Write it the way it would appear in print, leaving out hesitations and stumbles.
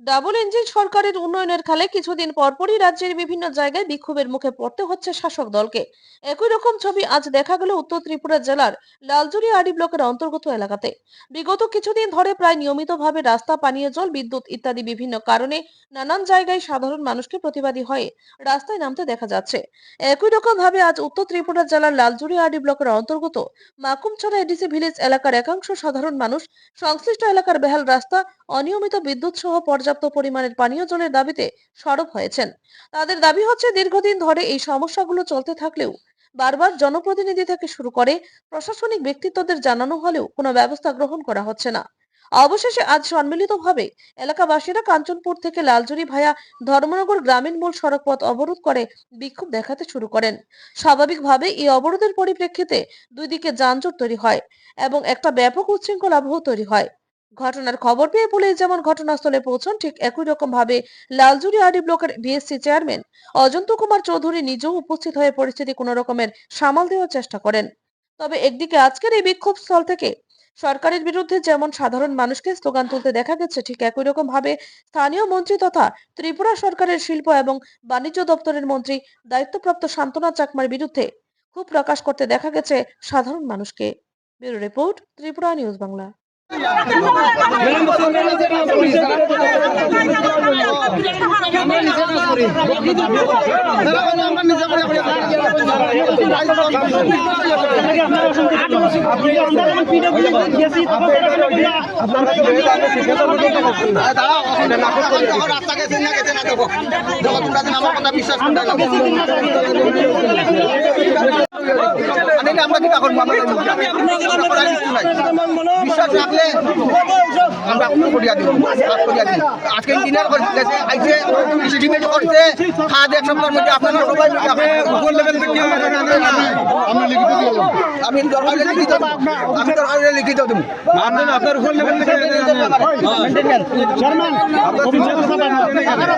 Double engine সরকারের উন্নয়নের খালে কিছুদিন পরপরই রাজ্যের বিভিন্ন জায়গায় বিক্ষোভের মুখে পড়তে হচ্ছে শাসক দলকে। একই রকম ছবি আজ দেখা গেল উত্তর ত্রিপুরা জেলার লালজুরি আডি ব্লকের অন্তর্গত এলাকাতে। বিগত কিছুদিন ধরে প্রায় নিয়মিতভাবে রাস্তা, পানীয় জল, বিদ্যুৎ ইত্যাদি বিভিন্ন কারণে নানান জায়গায় সাধারণ মানুষকে প্রতিবাদী হয়ে রাস্তায় নামতে দেখা যাচ্ছে। একই রকম ভাবে আজ উত্তর ত্রিপুরা জেলার লালজুরি আডি ব্লকের অন্তর্গত মাকুমছড়া এডিসি ভিলেজ এলাকার একাংশ সাধারণ মানুষ সংশ্লিষ্ট এলাকার বেহাল রাস্তা, অনিয়মিত বিদ্যুৎ সহ পর্যাপ্ত পরিমাণের পানীয় জলের দাবিতে সরব হয়েছেন। তাদের দাবি হচ্ছে, দীর্ঘদিন ধরে এই সমস্যাগুলো চলতে থাকলেও বারবার জনপ্রতিনিধি থেকে শুরু করে প্রশাসনিক ব্যক্তিত্বদের জানানো হলেও কোনো ব্যবস্থা গ্রহণ করা হচ্ছে না। অবশেষে আজ সম্মিলিতভাবে এলাকাবাসীরা কাঞ্চনপুর থেকে লালজুরি ভায়া ধর্মনগর গ্রামীণ মূল সড়ক পথ অবরোধ করে বিক্ষোভ দেখাতে শুরু করেন। স্বাভাবিকভাবে এই অবরোধের পরিপ্রেক্ষিতে দুই দিকে যানজট তৈরি হয় এবং একটা ব্যাপক উচ্ছৃঙ্খল আবহ তৈরি হয়। ঘটনার খবর পেয়ে পুলিশ যেমন ঘটনাস্থলে পৌঁছন, ঠিক একই রকম ভাবে লালজুরি আডি ব্লকের বিএসসি চেয়ারম্যান অজন্ত কুমার চৌধুরী নিজেও উপস্থিত হয়ে পরিস্থিতি কোন রকমের সামাল দেওয়ার চেষ্টা করেন। তবে একদিকে আজকের এই বিক্ষোভ স্থল থেকে সরকারের বিরুদ্ধে যেমন সাধারণ মানুষকে স্লোগান তুলতে দেখা গেছে, ঠিক একই রকম ভাবে স্থানীয় মন্ত্রী তথা ত্রিপুরা সরকারের শিল্প এবং বাণিজ্য দপ্তরের মন্ত্রী দায়িত্বপ্রাপ্ত শান্তনা চাকমার বিরুদ্ধে ক্ষোভ প্রকাশ করতে দেখা গেছে সাধারণ মানুষকে। Bureau report, Tripura news Bangla. আমরা কি করবো? বিশ্বাস রাখলে আমরা করিয়া দিব। আজকে ইঞ্জিনিয়ার করছে, এস্টিমেট করছে, হাত এক সপ্তাহের মধ্যে আপনারা সবাই উপর লেভেল থেকে আমি দরকারে লিখিত দেবো। আপনার উপর লেভেল থেকে আপনারা